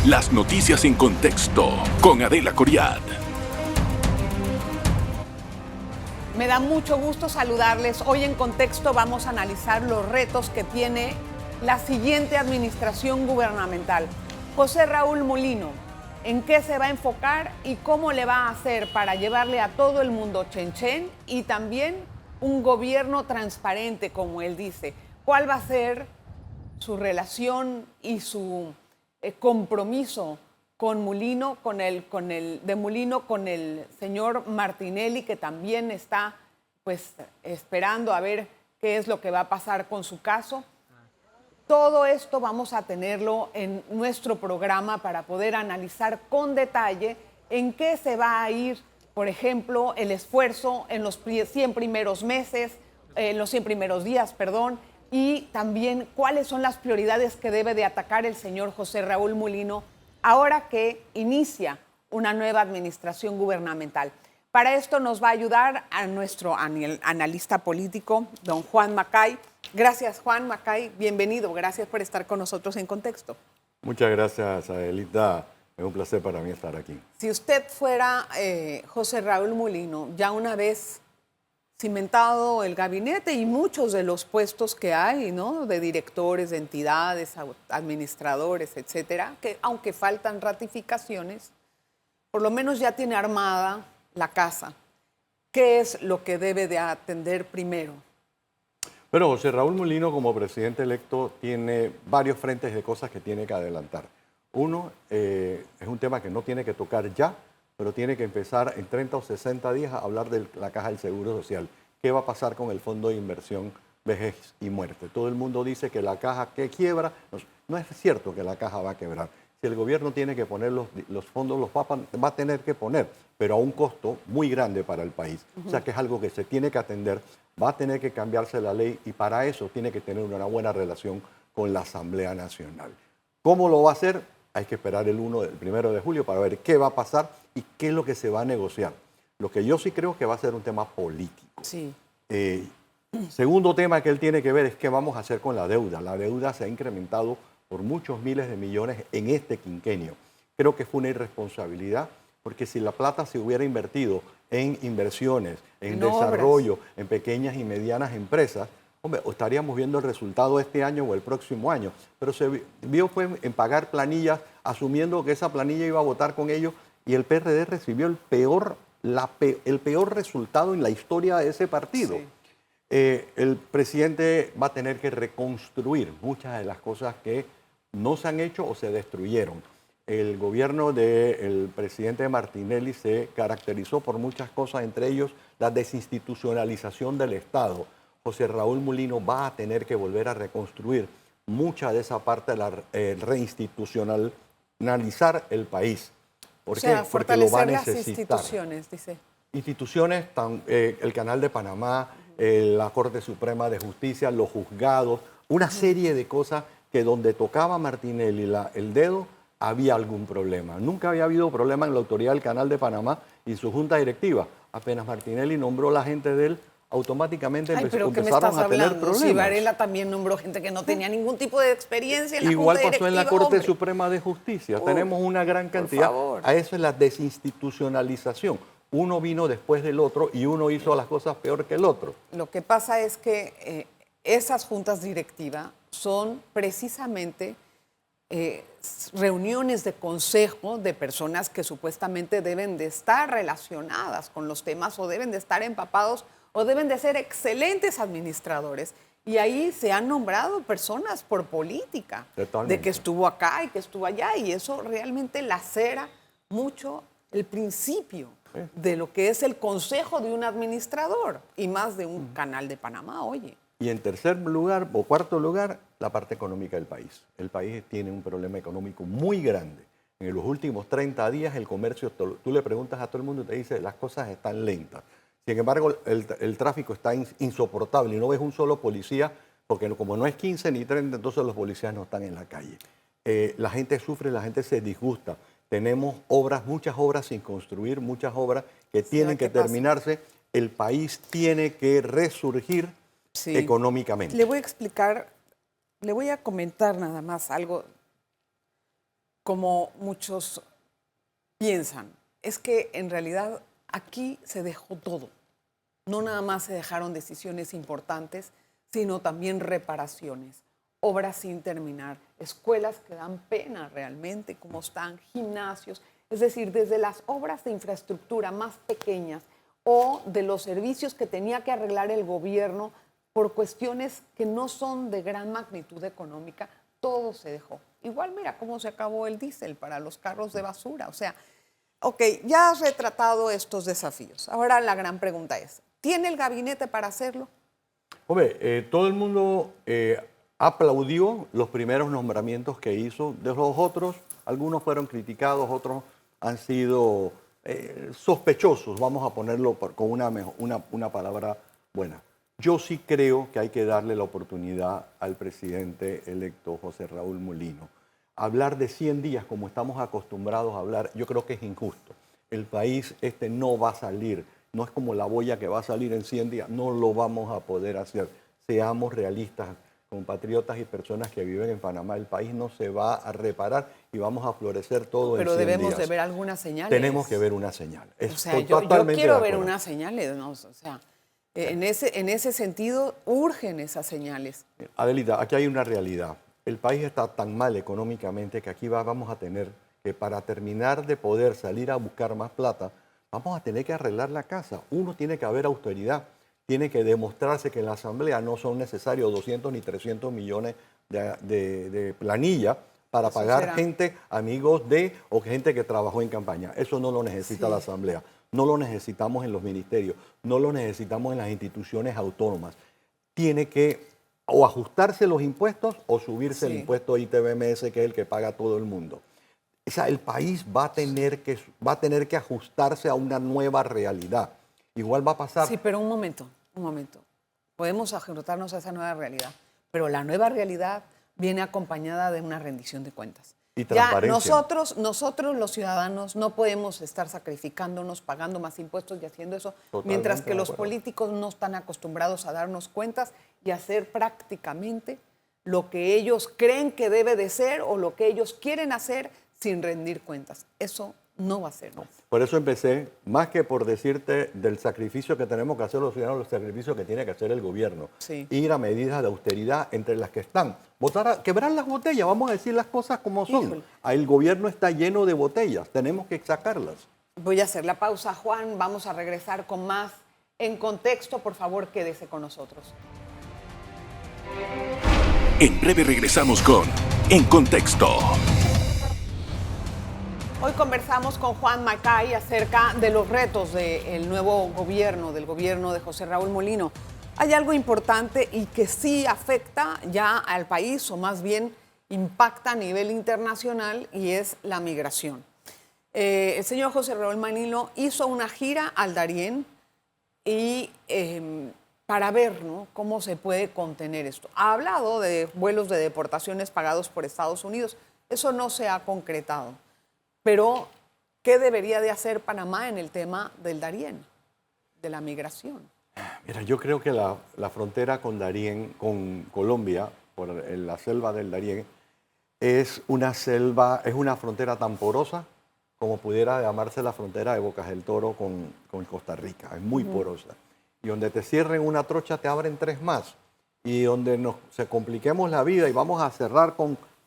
Las noticias en contexto con Adela Coriad. Me da mucho gusto saludarles. Hoy en Contexto vamos a analizar los retos que tiene la siguiente administración gubernamental. José Raúl Mulino, ¿en qué se va a enfocar y cómo le va a hacer para llevarle a todo el mundo Chenchen y también un gobierno transparente, como él dice? ¿Cuál va a ser su relación y su compromiso con Mulino, con el señor Martinelli, que también está pues esperando a ver qué es lo que va a pasar con su caso? Todo esto vamos a tenerlo en nuestro programa para poder analizar con detalle en qué se va a ir, por ejemplo, el esfuerzo en los 100 primeros meses, en los 100 primeros días, y también cuáles son las prioridades que debe de atacar el señor José Raúl Mulino ahora que inicia una nueva administración gubernamental. Para esto nos va a ayudar a nuestro analista político, don Juan Macay. Gracias, Juan Macay, bienvenido. Gracias por estar con nosotros en Contexto. Muchas gracias, Adelita. Es un placer para mí estar aquí. Si usted fuera José Raúl Mulino, ya una vez cimentado el gabinete y muchos de los puestos que hay, ¿no?, de directores de entidades, administradores, etcétera, que aunque faltan ratificaciones, por lo menos ya tiene armada la casa. ¿Qué es lo que debe de atender primero? Pero José Raúl Mulino, como presidente electo, tiene varios frentes de cosas que tiene que adelantar. Uno, es un tema que no tiene que tocar ya, pero tiene que empezar en 30 o 60 días a hablar de la Caja del Seguro Social. ¿Qué va a pasar con el Fondo de Inversión Vejez y Muerte? Todo el mundo dice que la Caja que quiebra. No es cierto que la Caja va a quebrar. Si el gobierno tiene que poner los fondos, los va a tener que poner, pero a un costo muy grande para el país. O sea que es algo que se tiene que atender, va a tener que cambiarse la ley y para eso tiene que tener una buena relación con la Asamblea Nacional. ¿Cómo lo va a hacer? Hay que esperar el 1 de julio para ver qué va a pasar y qué es lo que se va a negociar. Lo que yo sí creo que va a ser un tema político. Sí. Segundo tema que él tiene que ver es qué vamos a hacer con la deuda. La deuda se ha incrementado por muchos miles de millones en este quinquenio. Creo que fue una irresponsabilidad, porque si la plata se hubiera invertido en inversiones, en desarrollo, obras, en pequeñas y medianas empresas, hombre, estaríamos viendo el resultado este año o el próximo año. Pero se vio fue en pagar planillas, asumiendo que esa planilla iba a votar con ellos, y el PRD recibió el peor resultado en la historia de ese partido. Sí. El presidente va a tener que reconstruir muchas de las cosas que no se han hecho o se destruyeron. El gobierno del presidente Martinelli se caracterizó por muchas cosas, entre ellos la desinstitucionalización del Estado. José Raúl Mulino va a tener que volver a reconstruir mucha de esa parte de la reinstitucionalizar el país. ¿Por qué? Porque lo va a necesitar. Las instituciones, dice. Instituciones, el Canal de Panamá, la Corte Suprema de Justicia, los juzgados, una serie de cosas que donde tocaba Martinelli el dedo había algún problema. Nunca había habido problema en la autoridad del Canal de Panamá y su junta directiva. Apenas Martinelli nombró a la gente de él, automáticamente empezaron a tener problemas. Si Varela también nombró gente que no tenía ningún tipo de experiencia en la Igual Junta pasó en la Corte Suprema de Justicia. Tenemos una gran cantidad. A eso es la desinstitucionalización. Uno vino después del otro y uno hizo las cosas peor que el otro. Lo que pasa es que esas juntas directivas son precisamente reuniones de consejo de personas que supuestamente deben de estar relacionadas con los temas o deben de estar empapados o deben de ser excelentes administradores. Y ahí se han nombrado personas por política, de que estuvo acá y que estuvo allá, y eso realmente lacera mucho el principio de lo que es el consejo de un administrador y más de un Canal de Panamá, oye. Y en tercer lugar o cuarto lugar, la parte económica del país. El país tiene un problema económico muy grande. En los últimos 30 días el comercio, tú le preguntas a todo el mundo y te dice las cosas están lentas. Sin embargo, el tráfico está insoportable y no ves un solo policía, porque como no es 15 ni 30, entonces los policías no están en la calle. La gente sufre, la gente se disgusta. Tenemos obras, muchas obras sin construir, muchas obras que tienen que terminarse. El país tiene que resurgir económicamente. Le voy a explicar, le voy a comentar nada más algo. como muchos piensan, es que en realidad aquí se dejó todo. No nada más se dejaron decisiones importantes, sino también reparaciones, obras sin terminar, escuelas que dan pena realmente, como están, gimnasios. Es decir, desde las obras de infraestructura más pequeñas o de los servicios que tenía que arreglar el gobierno por cuestiones que no son de gran magnitud económica, todo se dejó. Igual mira cómo se acabó el diésel para los carros de basura. O sea, ok, ya has retratado estos desafíos. Ahora la gran pregunta es, ¿tiene el gabinete para hacerlo? Hombre, todo el mundo aplaudió los primeros nombramientos que hizo. De los otros, algunos fueron criticados, otros han sido sospechosos, vamos a ponerlo con una palabra buena. Yo sí creo que hay que darle la oportunidad al presidente electo José Raúl Mulino. Hablar de 100 días como estamos acostumbrados a hablar, yo creo que es injusto. El país no va a salir, no es como la boya que va a salir en 100 días, no lo vamos a poder hacer. Seamos realistas, compatriotas y personas que viven en Panamá, el país no se va a reparar y vamos a florecer todo en 100 días. Pero debemos de ver algunas señales. Tenemos que ver una señal. O sea, yo quiero ver unas señales, ¿no? O sea, en ese sentido urgen esas señales. Adelita, aquí hay una realidad. El país está tan mal económicamente que aquí vamos a tener que, para terminar de poder salir a buscar más plata, vamos a tener que arreglar la casa. Uno, tiene que haber austeridad. Tiene que demostrarse que en la Asamblea no son necesarios 200 ni 300 millones de planilla para pagar gente, amigos o gente que trabajó en campaña. Eso no lo necesita la Asamblea. No lo necesitamos en los ministerios. No lo necesitamos en las instituciones autónomas. Tiene que o ajustarse los impuestos o subirse el impuesto ITBMS, que es el que paga todo el mundo. O sea, el país va a tener que ajustarse a una nueva realidad. Igual va a pasar. Sí, pero un momento. Podemos ajustarnos a esa nueva realidad, pero la nueva realidad viene acompañada de una rendición de cuentas. Y transparencia. Ya nosotros los ciudadanos no podemos estar sacrificándonos, pagando más impuestos y haciendo eso, mientras que los políticos no están acostumbrados a darnos cuentas y hacer prácticamente lo que ellos creen que debe de ser o lo que ellos quieren hacer sin rendir cuentas. Eso no va a ser más. Por eso empecé, más que por decirte del sacrificio que tenemos que hacer los ciudadanos, el sacrificio que tiene que hacer el gobierno. Sí. Ir a medidas de austeridad entre las que están. Quebrar las botellas, vamos a decir las cosas como son. Híjole. El gobierno está lleno de botellas, tenemos que sacarlas. Voy a hacer la pausa, Juan. Vamos a regresar con más En Contexto. Por favor, quédese con nosotros. En breve regresamos con En Contexto. Hoy conversamos con Juan Macay acerca de los retos del nuevo gobierno, del gobierno de José Raúl Mulino. Hay algo importante y que sí afecta ya al país, o más bien impacta a nivel internacional, y es la migración. El señor José Raúl Mulino hizo una gira al Darién y para ver, ¿no?, cómo se puede contener esto. Ha hablado de vuelos de deportaciones pagados por Estados Unidos. Eso no se ha concretado. Pero, ¿qué debería de hacer Panamá en el tema del Darién, de la migración? Mira, yo creo que la frontera con Darién, con Colombia, por la selva del Darién, es una frontera tan porosa como pudiera llamarse la frontera de Bocas del Toro con Costa Rica. Es muy porosa. Y donde te cierren una trocha, te abren 3 más. Y donde se compliquemos la vida y vamos a cerrar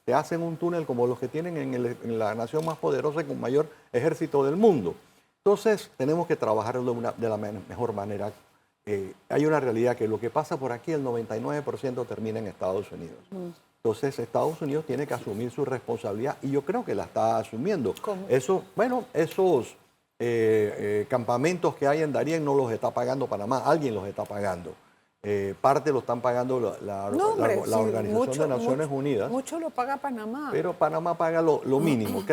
te hacen un túnel como los que tienen en la nación más poderosa y con mayor ejército del mundo. Entonces, tenemos que trabajar de la mejor manera. Hay una realidad que lo que pasa por aquí, el 99% termina en Estados Unidos. Entonces, Estados Unidos tiene que asumir su responsabilidad y yo creo que la está asumiendo. ¿Cómo? Esos campamentos que hay en Darién no los está pagando Panamá, alguien los está pagando. Parte lo están pagando la Organización de Naciones Unidas. Mucho lo paga Panamá. Pero Panamá paga lo mínimo.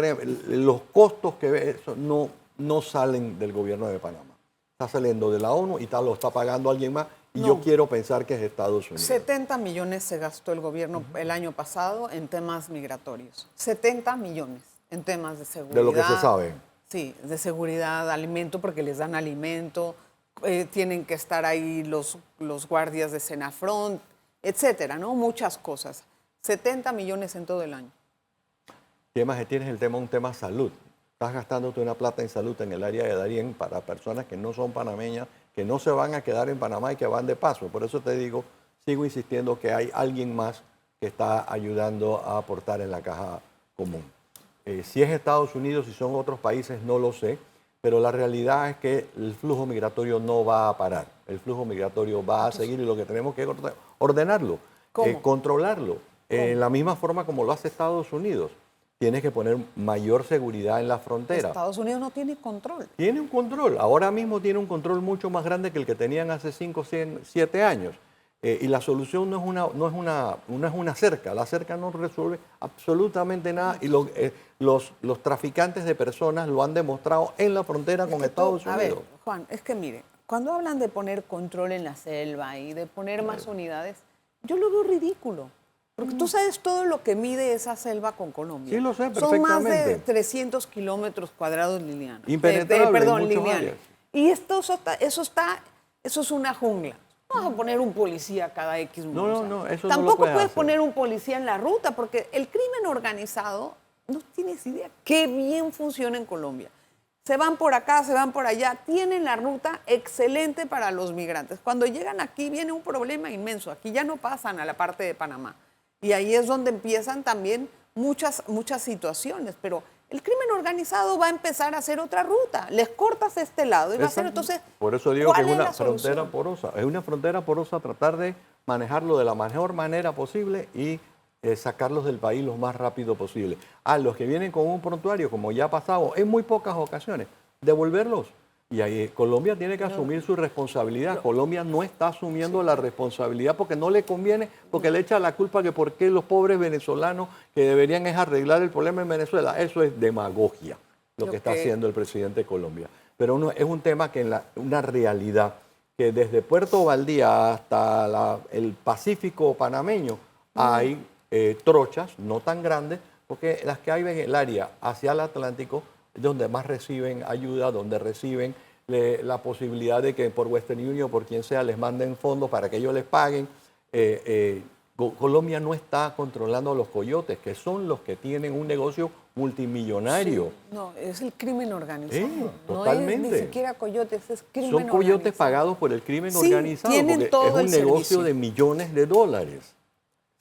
Los costos que ve eso no salen del gobierno de Panamá. Está saliendo de la ONU y lo está pagando alguien más. Y yo quiero pensar que es Estados Unidos. 70 millones se gastó el gobierno el año pasado en temas migratorios. 70 millones en temas de seguridad. De lo que se sabe. Sí, de seguridad, de alimento, porque les dan alimento. Tienen que estar ahí los guardias de Senafront, etcétera, ¿no? Muchas cosas. 70 millones en todo el año. Tienes el tema, un tema salud. Estás gastándote una plata en salud en el área de Darién para personas que no son panameñas, que no se van a quedar en Panamá y que van de paso. Por eso te digo, sigo insistiendo que hay alguien más que está ayudando a aportar en la caja común. Si es Estados Unidos, si son otros países, no lo sé, pero la realidad es que el flujo migratorio no va a parar. El flujo migratorio va a seguir y lo que tenemos que ordenarlo, controlarlo, en la misma forma como lo hace Estados Unidos. Tienes que poner mayor seguridad en la frontera. Estados Unidos no tiene control. Tiene un control. Ahora mismo tiene un control mucho más grande que el que tenían hace 5, 7 años. Y la solución no es una cerca. La cerca no resuelve absolutamente nada. Y los traficantes de personas lo han demostrado en la frontera con Estados Unidos. A ver, Juan, es que mire, cuando hablan de poner control en la selva y de poner más unidades, yo lo veo ridículo. Porque tú sabes todo lo que mide esa selva con Colombia. Sí, lo sé perfectamente. Son más de 300 kilómetros cuadrados lineales. Impenetrable en muchas lineales. áreas. Y eso es una jungla. Vamos a poner un policía cada X minutos. No, eso Tampoco no lo puedes puedes hacer. poner un policía en la ruta, porque el crimen organizado, no tienes idea qué bien funciona en Colombia. Se van por acá, se van por allá, tienen la ruta excelente para los migrantes. Cuando llegan aquí viene un problema inmenso. Aquí ya no pasan a la parte de Panamá. Y ahí es donde empiezan también muchas situaciones. Pero el crimen organizado va a empezar a hacer otra ruta. Les cortas este lado y va a ser entonces. Por eso digo que es una la frontera solución? porosa. Es una frontera porosa tratar de manejarlo de la mejor manera posible y sacarlos del país lo más rápido posible. A los que vienen con un prontuario, como ya ha pasado en muy pocas ocasiones, devolverlos. Y ahí Colombia tiene que asumir su responsabilidad. Colombia no está asumiendo la responsabilidad porque no le conviene, porque le echa la culpa que por qué los pobres venezolanos que deberían es arreglar el problema en Venezuela. Eso es demagogia, lo que está haciendo el presidente de Colombia. Pero es un tema que una realidad que desde Puerto Valdía hasta el Pacífico panameño hay trochas, no tan grandes, porque las que hay en el área hacia el Atlántico donde más reciben ayuda, donde reciben la posibilidad de que por Western Union, por quien sea, les manden fondos para que ellos les paguen. Colombia no está controlando a los coyotes, que son los que tienen un negocio multimillonario. Sí, no, es el crimen organizado. Totalmente. No es ni siquiera coyotes, es crimen organizado. Son coyotes pagados por el crimen organizado, tienen porque todo es un el negocio servicio. de millones de dólares.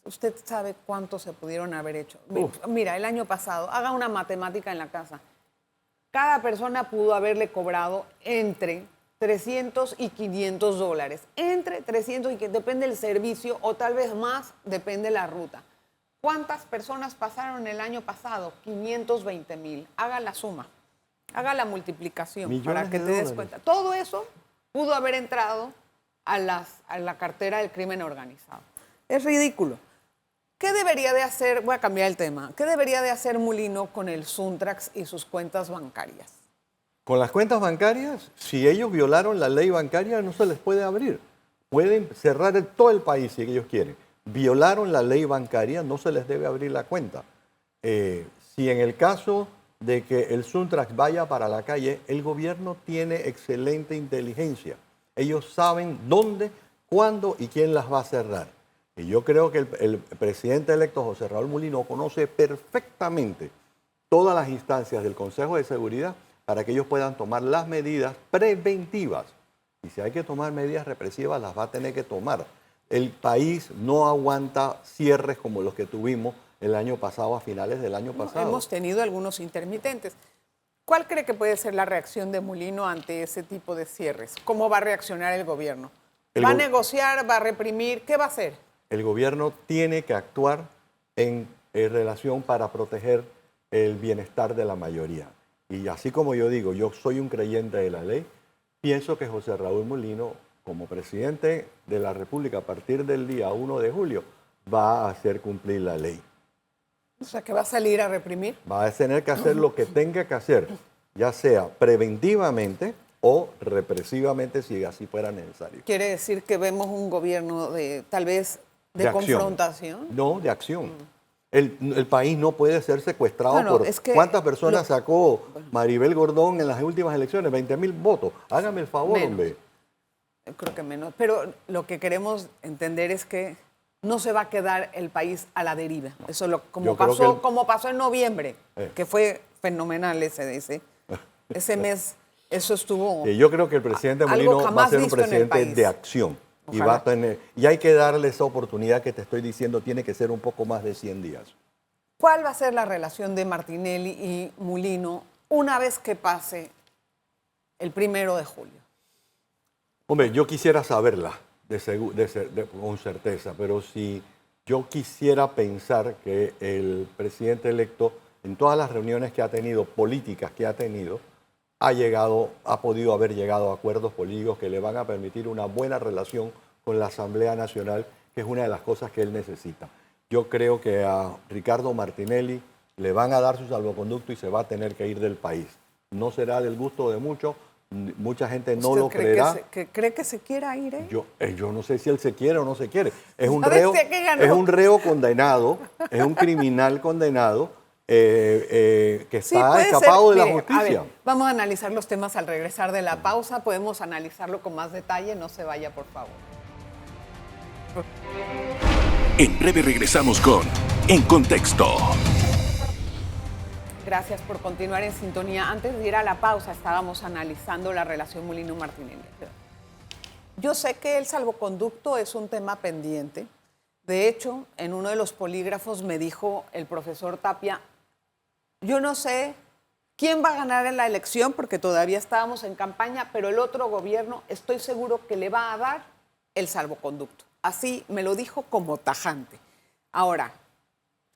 Usted sabe cuánto se pudieron haber hecho. Mira, el año pasado, haga una matemática en la casa. Cada persona pudo haberle cobrado entre 300 y 500 dólares. Entre 300 y 500, depende del servicio, o tal vez más, depende de la ruta. ¿Cuántas personas pasaron el año pasado? 520,000. Haga la suma, haga la multiplicación para que te des cuenta. Todo eso pudo haber entrado a la cartera del crimen organizado. Es ridículo. ¿Qué debería de hacer? Voy a cambiar el tema. ¿Qué debería de hacer Mulino con el Suntrax y sus cuentas bancarias? Con las cuentas bancarias, si ellos violaron la ley bancaria, no se les puede abrir. Pueden cerrar todo el país si ellos quieren. Violaron la ley bancaria, no se les debe abrir la cuenta. Si en el caso de que el Suntrax vaya para la calle, el gobierno tiene excelente inteligencia. Ellos saben dónde, cuándo y quién las va a cerrar. Y yo creo que el presidente electo José Raúl Mulino conoce perfectamente todas las instancias del Consejo de Seguridad para que ellos puedan tomar las medidas preventivas. Y si hay que tomar medidas represivas, las va a tener que tomar. El país no aguanta cierres como los que tuvimos el año pasado, a finales del año pasado. Hemos tenido algunos intermitentes. ¿Cuál cree que puede ser la reacción de Mulino ante ese tipo de cierres? ¿Cómo va a reaccionar el gobierno? ¿Va a negociar? ¿Va a reprimir? ¿Qué va a hacer? El gobierno tiene que actuar en relación para proteger el bienestar de la mayoría. Y así como yo digo, yo soy un creyente de la ley, pienso que José Raúl Mulino, como presidente de la República a partir del día 1 de julio, va a hacer cumplir la ley. O sea, que va a salir a reprimir. Va a tener que hacer lo que tenga que hacer, ya sea preventivamente o represivamente, si así fuera necesario. Quiere decir que vemos un gobierno tal vez de confrontación. No, de acción. El país no puede ser secuestrado por... Es que ¿Cuántas personas sacó Maribel Gordón en las últimas elecciones? 20,000 votos. Hágame el favor, menos. hombre. Creo que menos. Pero lo que queremos entender es que no se va a quedar el país a la deriva. Eso es Yo creo que como pasó en noviembre, que fue fenomenal ese mes. Eso estuvo. Yo creo que el presidente Molino va a ser un presidente de acción. Y, va a tener, y hay que darle esa oportunidad que te estoy diciendo, tiene que ser un poco más de 100 días. ¿Cuál va a ser la relación de Martinelli y Molino una vez que pase el 1 de julio? Hombre, yo quisiera saberla con certeza, pero si yo quisiera pensar que el presidente electo, en todas las reuniones que ha tenido, políticas que ha tenido, ha podido haber llegado a acuerdos políticos que le van a permitir una buena relación con la Asamblea Nacional, que es una de las cosas que él necesita. Yo creo que a Ricardo Martinelli le van a dar su salvoconducto y se va a tener que ir del país. No será del gusto de muchos, mucha gente no lo creerá. ¿Cree que se quiera ir? Yo no sé si él se quiere o no se quiere. Es un reo condenado, es un criminal condenado que está escapado de la justicia. A ver, vamos a analizar los temas al regresar de la pausa. Podemos analizarlo con más detalle. No se vaya, por favor. En breve regresamos con En Contexto. Gracias por continuar en sintonía. Antes de ir a la pausa, estábamos analizando la relación Molino-Martinelli. Yo sé que el salvoconducto es un tema pendiente. De hecho, en uno de los polígrafos me dijo el profesor Tapia, yo no sé quién va a ganar en la elección, porque todavía estábamos en campaña, pero el otro gobierno estoy seguro que le va a dar el salvoconducto. Así me lo dijo como tajante. Ahora,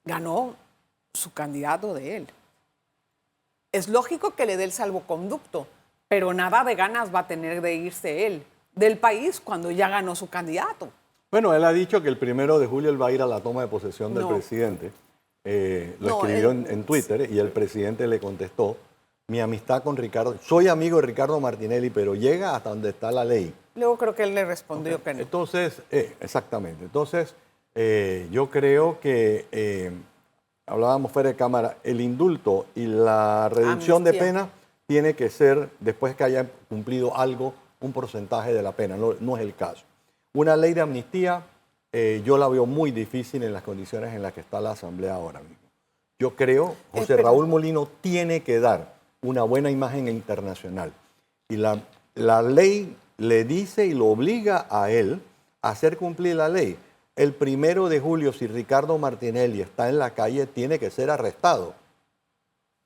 ganó su candidato de él. Es lógico que le dé el salvoconducto, pero nada de ganas va a tener de irse él del país cuando ya ganó su candidato. Bueno, él ha dicho que el 1 de julio él va a ir a la toma de posesión del presidente. Lo escribió en Twitter y el presidente le contestó, mi amistad con Ricardo, soy amigo de Ricardo Martinelli, pero llega hasta donde está la ley. Luego creo que él le respondió que no. Entonces, exactamente. Entonces, yo creo que, hablábamos fuera de cámara, el indulto y la reducción de pena tiene que ser, después que haya cumplido algo, un porcentaje de la pena. No es el caso. Una ley de amnistía, yo la veo muy difícil en las condiciones en las que está la Asamblea ahora mismo. Yo creo, José Raúl Molino tiene que dar una buena imagen internacional. Y la ley le dice y lo obliga a él a hacer cumplir la ley. El 1 de julio, si Ricardo Martinelli está en la calle, tiene que ser arrestado.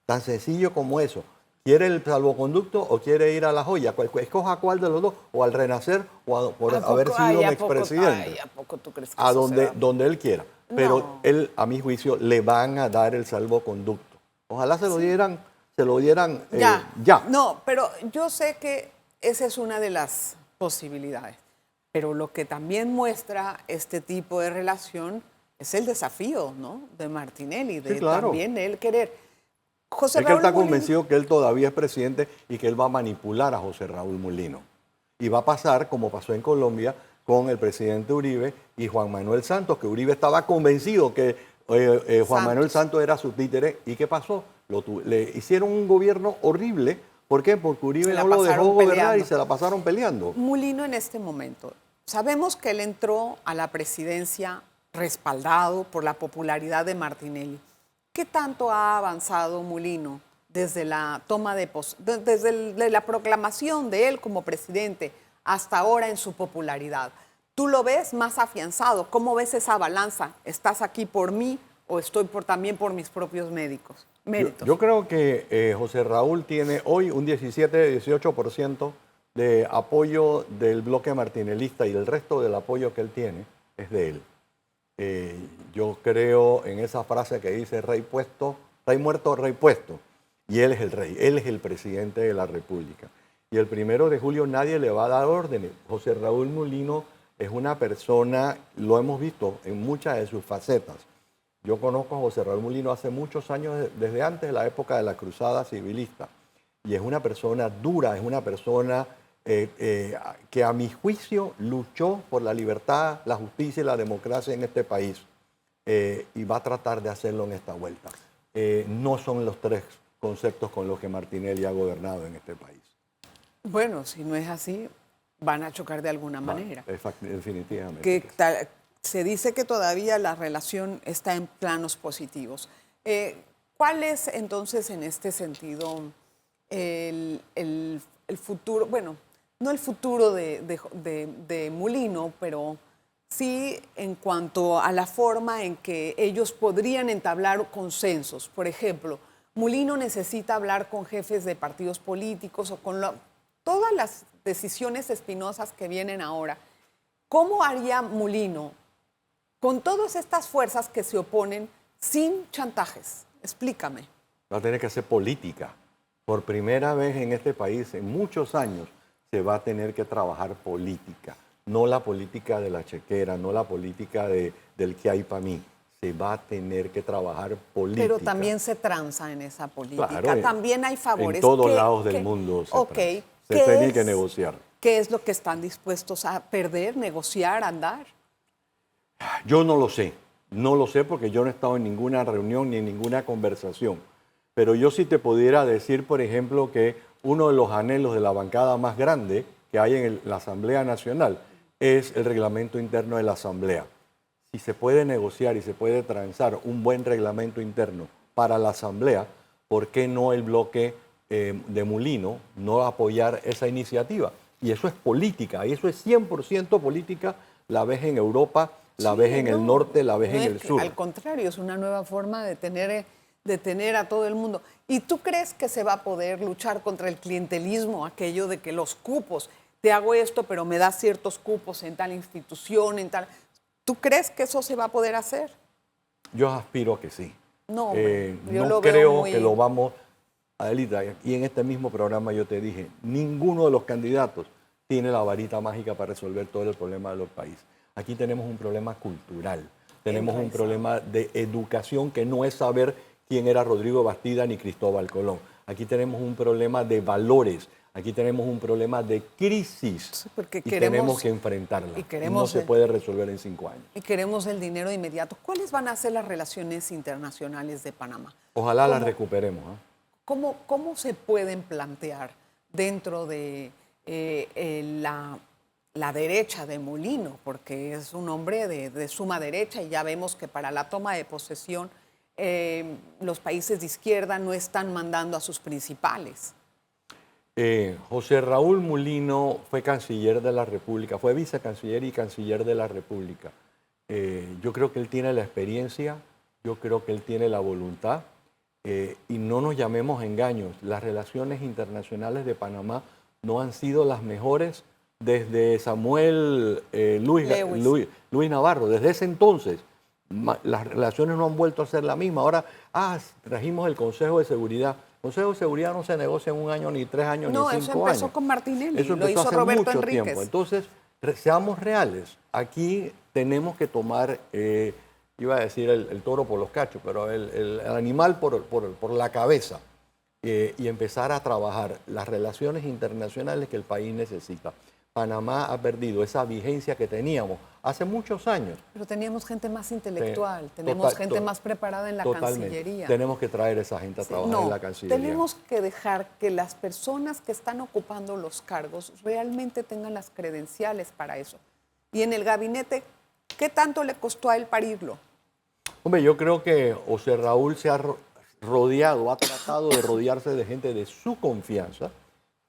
Tan sencillo como eso. ¿Quiere el salvoconducto o quiere ir a La Joya? Escoja cuál de los dos, o al Renacer o por haber sido un expresidente. ¿A poco tú crees que a donde él quiera. Pero él, a mi juicio, le van a dar el salvoconducto. Ojalá se lo dieran ya. No, pero yo sé que esa es una de las posibilidades. Pero lo que también muestra este tipo de relación es el desafío, ¿no?, de Martinelli, de también él querer. José Raúl está convencido que él todavía es presidente y que él va a manipular a José Raúl Molino. Y va a pasar como pasó en Colombia con el presidente Uribe y Juan Manuel Santos, que Uribe estaba convencido que Juan Manuel Santos era su títere. ¿Y qué pasó? Le hicieron un gobierno horrible. ¿Por qué? Porque Uribe no lo dejó gobernar y se la pasaron peleando. Molino en este momento, sabemos que él entró a la presidencia respaldado por la popularidad de Martinelli. ¿Qué tanto ha avanzado Molino desde la toma desde la proclamación de él como presidente hasta ahora en su popularidad? ¿Tú lo ves más afianzado? ¿Cómo ves esa balanza? ¿Estás aquí por mí o estoy también por mis propios méritos? Yo creo que José Raúl tiene hoy un 17-18% de apoyo del bloque martinelista y el resto del apoyo que él tiene es de él. Yo creo en esa frase que dice rey muerto, rey puesto. Y él es el rey, él es el presidente de la República. Y el 1 de julio nadie le va a dar órdenes. José Raúl Molino es una persona, lo hemos visto en muchas de sus facetas. Yo conozco a José Raúl Molino hace muchos años, desde antes de la época de la cruzada civilista. Y es una persona dura, es una persona que a mi juicio luchó por la libertad, la justicia y la democracia en este país y va a tratar de hacerlo en esta vuelta. No son los tres conceptos con los que Martinelli ha gobernado en este país. Bueno, si no es así, van a chocar de alguna manera. Definitivamente. ¿Qué tal? se dice que todavía la relación está en planos positivos. ¿Cuál es entonces en este sentido el futuro? Bueno, no el futuro de Mulino, pero sí en cuanto a la forma en que ellos podrían entablar consensos. Por ejemplo, Mulino necesita hablar con jefes de partidos políticos o con todas las decisiones espinosas que vienen ahora. ¿Cómo haría Mulino con todas estas fuerzas que se oponen sin chantajes? Explícame. Va a tener que hacer política. Por primera vez en este país, en muchos años, se va a tener que trabajar política. No la política de la chequera, no la política del que hay para mí. Se va a tener que trabajar política. Pero también se tranza en esa política. Claro, también hay favores. En todos lados del mundo se tranza. Se tiene que negociar. ¿Qué es lo que están dispuestos a perder, negociar, andar? Yo no lo sé. No lo sé porque yo no he estado en ninguna reunión ni en ninguna conversación. Pero yo sí te pudiera decir, por ejemplo, que uno de los anhelos de la bancada más grande que hay en la Asamblea Nacional es el reglamento interno de la Asamblea. Si se puede negociar y se puede transar un buen reglamento interno para la Asamblea, ¿por qué no el bloque de Mulino no apoyar esa iniciativa? Y eso es política, y eso es 100% política, la ves en Europa, la ves en el norte, la ves en el sur. Al contrario, es una nueva forma de tener a todo el mundo. ¿Y tú crees que se va a poder luchar contra el clientelismo, aquello de que los cupos, te hago esto, pero me das ciertos cupos en tal institución, en tal... ¿Tú crees que eso se va a poder hacer? Yo aspiro a que sí. No, yo no creo que lo vamos... Adelita, y en este mismo programa yo te dije, ninguno de los candidatos tiene la varita mágica para resolver todo el problema de los países. Aquí tenemos un problema cultural, tenemos un problema de educación que no es saber quién era Rodrigo Bastida ni Cristóbal Colón. Aquí tenemos un problema de valores, aquí tenemos un problema de crisis y tenemos que enfrentarla. No se puede resolver en 5 años. Y queremos el dinero inmediato. ¿Cuáles van a ser las relaciones internacionales de Panamá? Ojalá las recuperemos. ¿Cómo se pueden plantear dentro de la derecha de Mulino? Porque es un hombre de suma derecha y ya vemos que para la toma de posesión los países de izquierda no están mandando a sus principales. José Raúl Mulino fue canciller de la República, fue vicecanciller y canciller de la República. Yo creo que él tiene la experiencia, yo creo que él tiene la voluntad. Y no nos llamemos engaños, las relaciones internacionales de Panamá no han sido las mejores desde Samuel Luis Navarro. Desde ese entonces, las relaciones no han vuelto a ser la misma. Ahora, trajimos el Consejo de Seguridad. El Consejo de Seguridad no se negocia en 1 año, ni 3 años, ni 5 años. No, eso empezó con Martinelli, eso lo hizo hace Roberto mucho Enríquez. tiempo. Entonces, seamos reales. Aquí tenemos que tomar... iba a decir el toro por los cachos, pero el animal por la cabeza y empezar a trabajar las relaciones internacionales que el país necesita. Panamá ha perdido esa vigencia que teníamos hace muchos años. Pero teníamos gente más intelectual, tenemos gente más preparada en la Cancillería. Tenemos que traer esa gente a trabajar en la Cancillería. Tenemos que dejar que las personas que están ocupando los cargos realmente tengan las credenciales para eso. Y en el gabinete, ¿qué tanto le costó a él parirlo? Hombre, yo creo que José Raúl se ha rodeado, ha tratado de rodearse de gente de su confianza.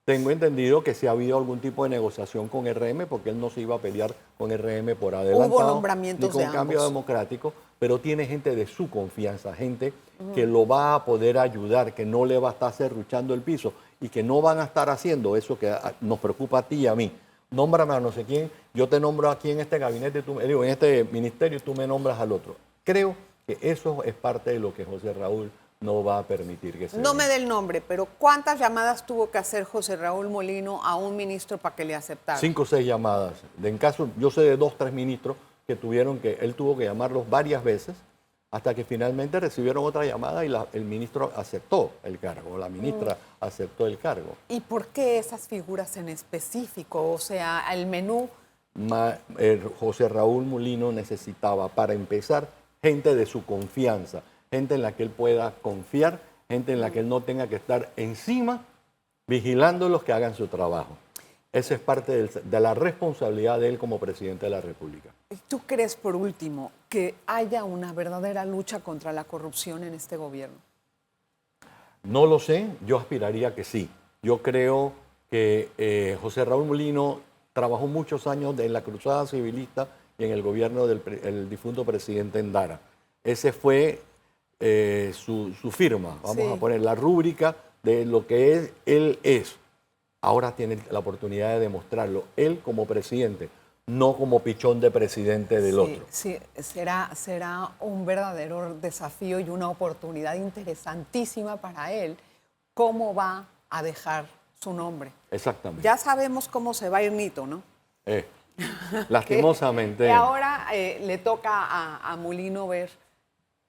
Tengo entendido que si ha habido algún tipo de negociación con RM, porque él no se iba a pelear con RM por adelantado. Hubo nombramientos ni con Cambio Democrático, pero tiene gente de su confianza, gente que lo va a poder ayudar, que no le va a estar serruchando el piso y que no van a estar haciendo eso que nos preocupa a ti y a mí. Nómbrame a no sé quién, yo te nombro aquí en este gabinete, en este ministerio, y tú me nombras al otro. Creo que eso es parte de lo que José Raúl no va a permitir que se No me dé el nombre, pero ¿cuántas llamadas tuvo que hacer José Raúl Mulino a un ministro para que le aceptara? 5 o 6 llamadas. En caso, yo sé de 2 o 3 ministros que él tuvo que llamarlos varias veces hasta que finalmente recibieron otra llamada y el ministro aceptó el cargo, la ministra aceptó el cargo. ¿Y por qué esas figuras en específico? O sea, el menú... José Raúl Mulino necesitaba, para empezar, gente de su confianza, gente en la que él pueda confiar, gente en la que él no tenga que estar encima vigilando los que hagan su trabajo. Esa es parte de la responsabilidad de él como presidente de la República. ¿Y tú crees, por último, que haya una verdadera lucha contra la corrupción en este gobierno? No lo sé, yo aspiraría que sí. Yo creo que José Raúl Mulino trabajó muchos años en la cruzada civilista y en el gobierno del difunto presidente Endara. Ese fue su firma, vamos a poner la rúbrica de lo que él es. Ahora tiene la oportunidad de demostrarlo, él como presidente, no como pichón de presidente del otro. Sí, será un verdadero desafío y una oportunidad interesantísima para él, cómo va a dejar su nombre. Exactamente. Ya sabemos cómo se va a ir Nito, ¿no? Lastimosamente. Que ahora le toca a Mulino ver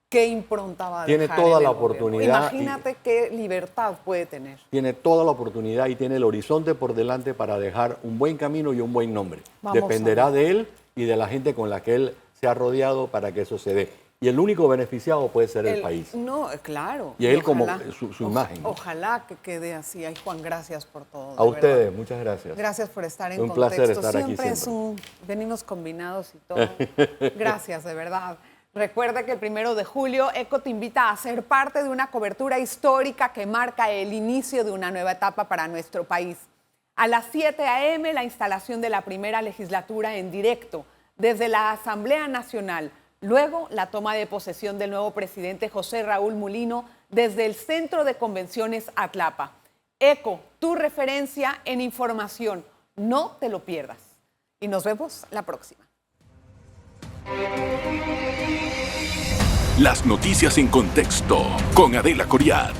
qué impronta va a tiene dejar toda en la el gobierno. oportunidad. Imagínate qué libertad puede tener. Tiene toda la oportunidad y tiene el horizonte por delante para dejar un buen camino y un buen nombre. Vamos Dependerá de él y de la gente con la que él se ha rodeado para que eso se dé. Y el único beneficiado puede ser el país. No, claro. Y él como ojalá, su imagen. Ojalá que quede así. Ay, Juan, gracias por todo. A ustedes, muchas gracias. Gracias por estar en Un Contexto. placer estar aquí Siempre siempre. venimos combinados y todo. Gracias, de verdad. Recuerda que el 1 de julio ECO te invita a ser parte de una cobertura histórica que marca el inicio de una nueva etapa para nuestro país. A las 7 a.m. la instalación de la primera legislatura en directo desde la Asamblea Nacional. Luego, la toma de posesión del nuevo presidente José Raúl Mulino desde el Centro de Convenciones Atlapa. ECO, tu referencia en información. No te lo pierdas. Y nos vemos la próxima. Las noticias en contexto con Adela Coriad.